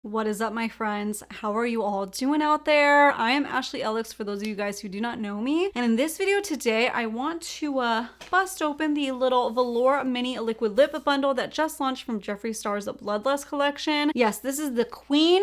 What is up, my friends? How are you all doing out there? I am Ashley Alex for those of you guys who do not know me. And in this video today, I want to bust open the little velour mini liquid lip bundle that just launched from Jeffree Star's Bloodlust collection. Yes, this is the Queen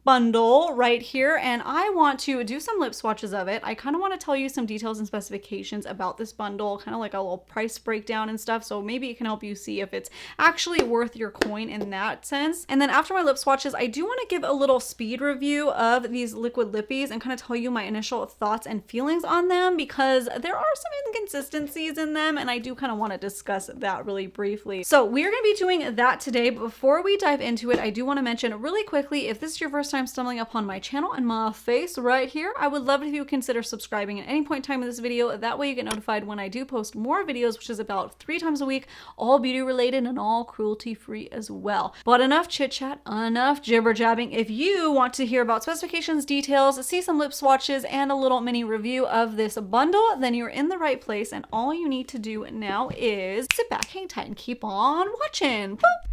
bundle right here, and I want to do some lip swatches of it. I kind of want to tell you some details and specifications about this bundle, kind of like a little price breakdown and stuff, so maybe it can help you see if it's actually worth your coin in that sense. And then after my lip swatches, I do want to give a little speed review of these liquid lippies and kind of tell you my initial thoughts and feelings on them, because there are some inconsistencies in them and I do kind of want to discuss that really briefly. So we're going to be doing that today, but before we dive into it, I do want to mention really quickly, if this is your first time stumbling upon my channel and my face right here, I would love it if you consider subscribing at any point in time in this video. That way you get notified when I do post more videos, which is about 3 times a week, all beauty related and all cruelty free as well. But enough chit chat, enough jibber jabbing. If you want to hear about specifications, details, see some lip swatches, and a little mini review of this bundle, then you're in the right place, and all you need to do now is sit back, hang tight, and keep on watching. Boop.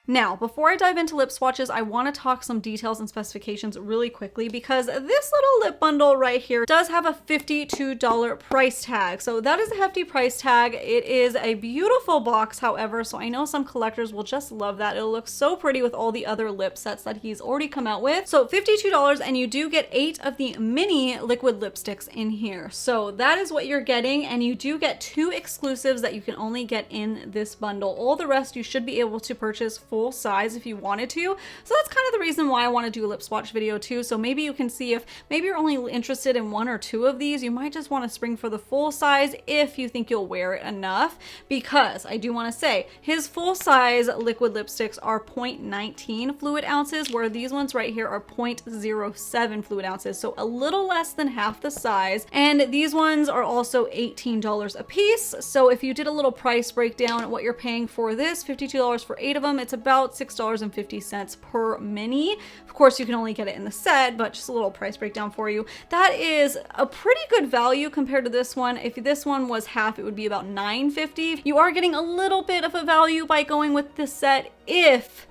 Now, before I dive into lip swatches, I want to talk some details and specifications really quickly, because this little lip bundle right here does have a $52 price tag. So that is a hefty price tag. It is a beautiful box, however, so I know some collectors will just love that. It'll look so pretty with all the other lip sets that he's already come out with. So $52, and you do get 8 of the mini liquid lipsticks in here. So that is what you're getting, and you do get 2 exclusives that you can only get in this bundle. All the rest you should be able to purchase full size if you wanted to. So that's kind of the reason why I want to do a lip swatch video too. So maybe you can see if maybe you're only interested in 1 or 2 of these, you might just want to spring for the full size if you think you'll wear it enough, because I do want to say his full size liquid lipsticks are 0.19 fluid ounces, where these ones right here are 0.07 fluid ounces. So a little less than half the size. And these ones are also $18 a piece. So if you did a little price breakdown, what you're paying for this, $52 for 8 of them, it's about $6.50 per mini. Of course, you can only get it in the set, but just a little price breakdown for you. That is a pretty good value compared to this one. If this one was half, it would be about $9.50. You are getting a little bit of a value by going with this set if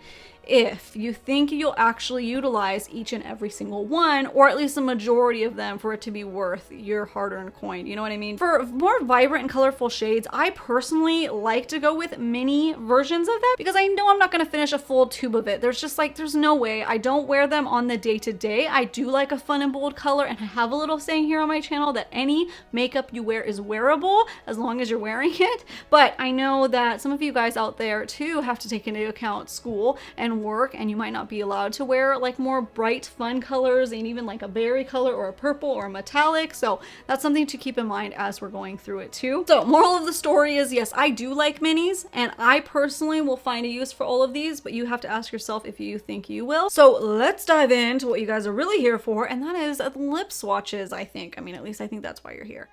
you think you'll actually utilize each and every single one, or at least a majority of them, for it to be worth your hard-earned coin. You know what I mean? For more vibrant and colorful shades, I personally like to go with mini versions of that, because I know I'm not going to finish a full tube of it. There's no way. I don't wear them on the day-to-day. I do like a fun and bold color, and I have a little saying here on my channel that any makeup you wear is wearable as long as you're wearing it. But I know that some of you guys out there too have to take into account school and work, and you might not be allowed to wear like more bright fun colors, and even like a berry color or a purple or a metallic. So that's something to keep in mind as we're going through it too. So moral of the story is, yes, I do like minis, and I personally will find a use for all of these, but you have to ask yourself if you think you will. So let's dive into what you guys are really here for, and that is lip swatches. I mean, at least I think that's why you're here.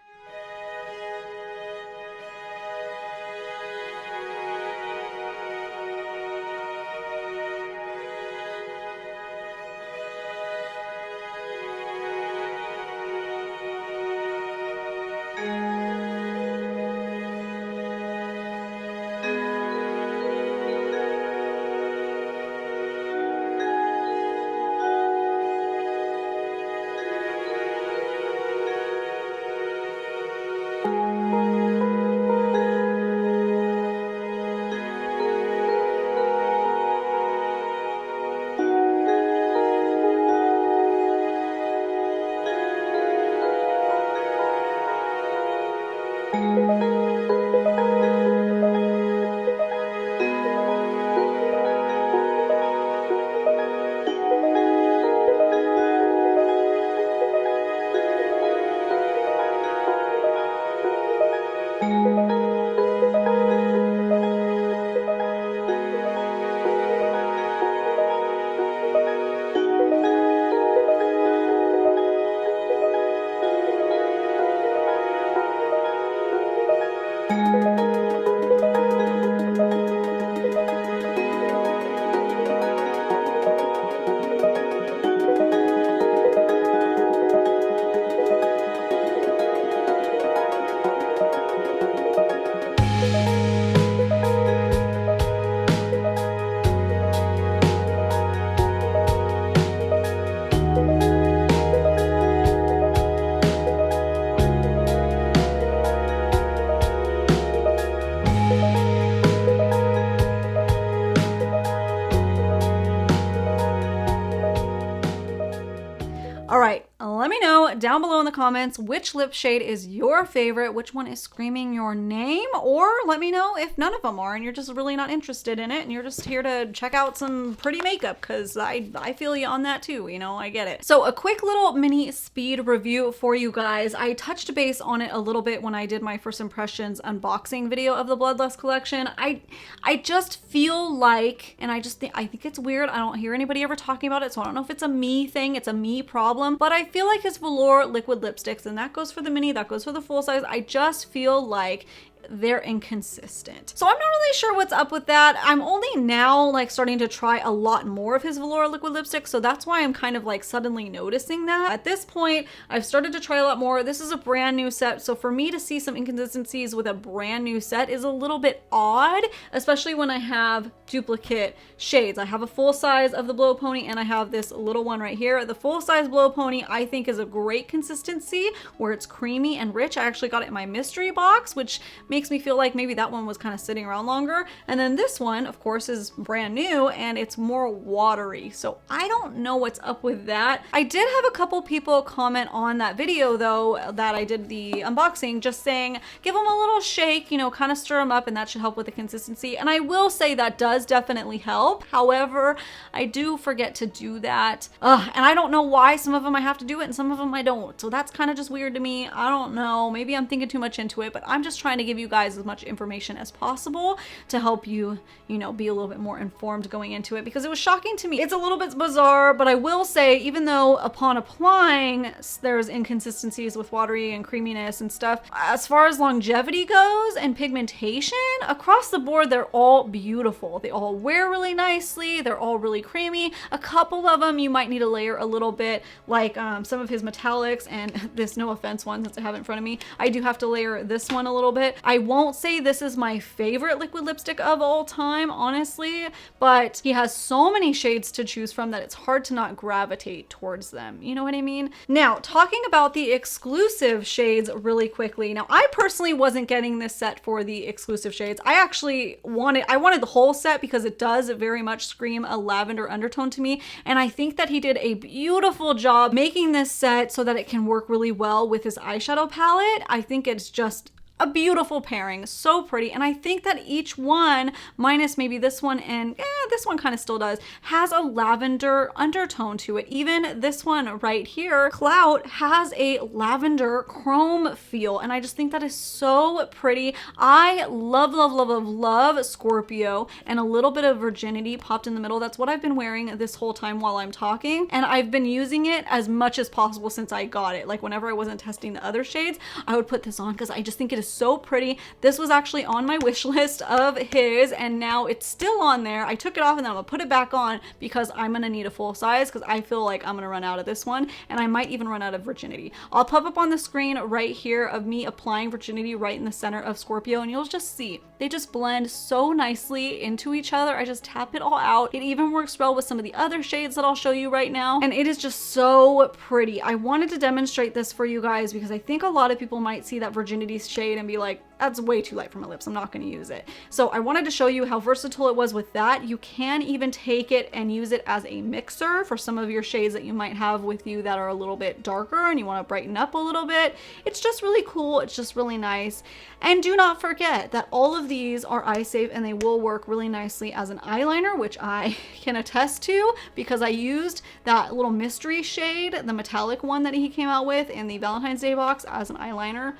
All right, let me know down below in the comments which lip shade is your favorite, which one is screaming your name, or let me know if none of them are and you're just really not interested in it and you're just here to check out some pretty makeup, because I feel you on that too, you know, I get it. So a quick little mini speed review for you guys. I touched base on it a little bit when I did my first impressions unboxing video of the Bloodlust collection. I just feel like, and I think it's weird, I don't hear anybody ever talking about it, so I don't know if it's a me thing, it's a me problem, but I feel like his velour liquid lipsticks, and that goes for the mini, that goes for the full size, I just feel like they're inconsistent. So I'm not really sure what's up with that. I'm only now like starting to try a lot more of his velour liquid lipstick, so that's why I'm kind of like suddenly noticing that. At this point, I've started to try a lot more. This is a brand new set, so for me to see some inconsistencies with a brand new set is a little bit odd, especially when I have duplicate shades. I have a full size of the Blow Pony and I have this little one right here. The full size Blow Pony I think is a great consistency where it's creamy and rich. I actually got it in my mystery box, which makes me feel like maybe that one was kind of sitting around longer. And then this one, of course, is brand new and it's more watery. So I don't know what's up with that. I did have a couple people comment on that video though, that I did the unboxing, just saying, give them a little shake, you know, kind of stir them up and that should help with the consistency. And I will say that does definitely help. However, I do forget to do that. And I don't know why. Some of them I have to do it and some of them I don't. So that's kind of just weird to me. I don't know. Maybe I'm thinking too much into it, but I'm just trying to give you guys as much information as possible to help you, you know, be a little bit more informed going into it, because it was shocking to me. It's a little bit bizarre, but I will say, even though upon applying there's inconsistencies with watery and creaminess and stuff, as far as longevity goes and pigmentation, across the board, they're all beautiful. They all wear really nicely. They're all really creamy. A couple of them you might need to layer a little bit, like some of his metallics, and this no offense one, since I have it in front of me, I do have to layer this one a little bit. I won't say this is my favorite liquid lipstick of all time, honestly, but he has so many shades to choose from that it's hard to not gravitate towards them. You know what I mean? Now, talking about the exclusive shades really quickly. Now, I personally wasn't getting this set for the exclusive shades. I wanted the whole set because it does very much scream a lavender undertone to me, and I think that he did a beautiful job making this set so that it can work really well with his eyeshadow palette. I think it's just a beautiful pairing, so pretty. And I think that each one, minus maybe this one and this one kind of still does, has a lavender undertone to it. Even this one right here, Clout, has a lavender chrome feel. And I just think that is so pretty. I love, love, love, love, love Scorpio, and a little bit of Virginity popped in the middle. That's what I've been wearing this whole time while I'm talking. And I've been using it as much as possible since I got it. Like whenever I wasn't testing the other shades, I would put this on because I just think it is so pretty. This was actually on my wish list of his, and now it's still on there. I took it off and then I'm gonna put it back on because I'm gonna need a full size, because I feel like I'm gonna run out of this one, and I might even run out of Virginity. I'll pop up on the screen right here of me applying Virginity right in the center of Scorpio, and you'll just see they just blend so nicely into each other. I just tap it all out. It even works well with some of the other shades that I'll show you right now, and it is just so pretty. I wanted to demonstrate this for you guys because I think a lot of people might see that Virginity shade and be like, that's way too light for my lips, I'm not going to use it. So I wanted to show you how versatile it was with that. You can even take it and use it as a mixer for some of your shades that you might have with you that are a little bit darker and you want to brighten up a little bit. It's just really cool. It's just really nice. And do not forget that all of these are eye safe and they will work really nicely as an eyeliner, which I can attest to because I used that little mystery shade, the metallic one that he came out with in the Valentine's Day box, as an eyeliner.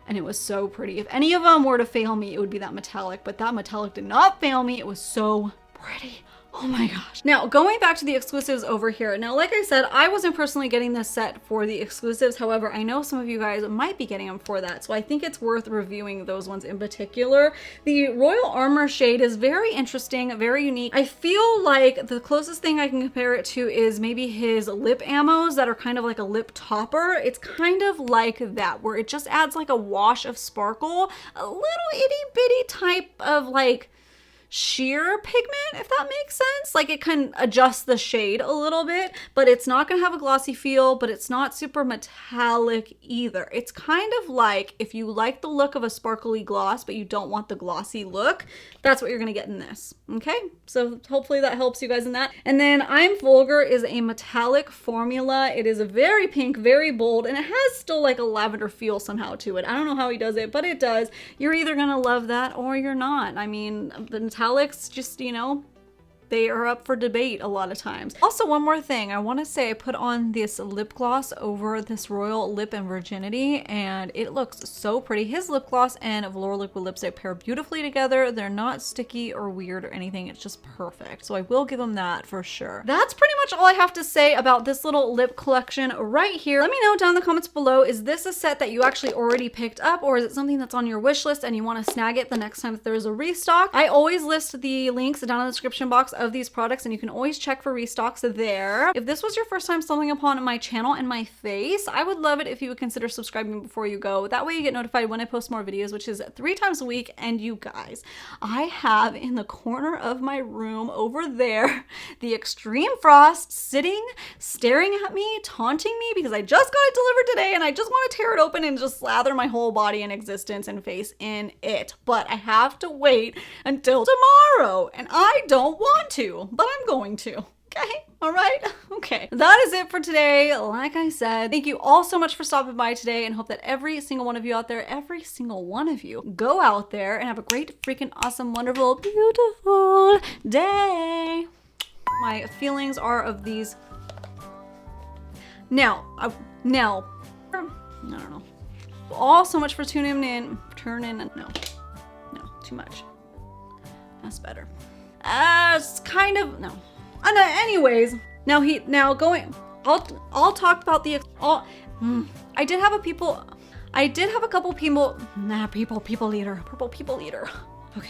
And it was so pretty. If any of them were to fail me, it would be that metallic, but that metallic did not fail me. It was so pretty. Oh my gosh. Now, going back to the exclusives over here. Now, like I said, I wasn't personally getting this set for the exclusives. However, I know some of you guys might be getting them for that. So I think it's worth reviewing those ones in particular. The Royal Armor shade is very interesting, very unique. I feel like the closest thing I can compare it to is maybe his lip ammos that are kind of like a lip topper. It's kind of like that, where it just adds like a wash of sparkle, a little itty bitty type of like sheer pigment, if that makes sense. Like it can adjust the shade a little bit, but it's not gonna have a glossy feel, but it's not super metallic either. It's kind of like if you like the look of a sparkly gloss, but you don't want the glossy look, that's what you're gonna get in this, okay? So hopefully that helps you guys in that. And then I'm Vulgar is a metallic formula. It is a very pink, very bold, and it has still like a lavender feel somehow to it. I don't know how he does it, but it does. You're either gonna love that or you're not. I mean, the metallics just, you know, they are up for debate a lot of times. Also, one more thing, I want to say I put on this lip gloss over this Royal Lip and Virginity, and it looks so pretty. His lip gloss and Velour liquid lipstick pair beautifully together. They're not sticky or weird or anything. It's just perfect. So I will give him that for sure. That's pretty much all I have to say about this little lip collection right here. Let me know down in the comments below, is this a set that you actually already picked up, or is it something that's on your wish list and you want to snag it the next time that there's a restock? I always list the links down in the description box of these products, and you can always check for restocks there. If this was your first time stumbling upon my channel and my face, I would love it if you would consider subscribing before you go. That way you get notified when I post more videos, which is 3 times a week. And you guys, I have in the corner of my room over there the Extreme Frost sitting, staring at me, taunting me because I just got it delivered today and I just want to tear it open and just slather my whole body and existence and face in it. But I have to wait until tomorrow, and I don't want to, but I'm going to. Okay, all right, okay. That is it for today. Like I said, thank you all so much for stopping by today, and hope that every single one of you out there, every single one of you, go out there and have a great, freaking awesome, wonderful, beautiful day. My feelings are of these. Now, I don't know. All so much for tuning in. No, too much. That's better. It's kind of, no. Anyways, I'll talk about the, I did have a couple people, purple people eater. Okay.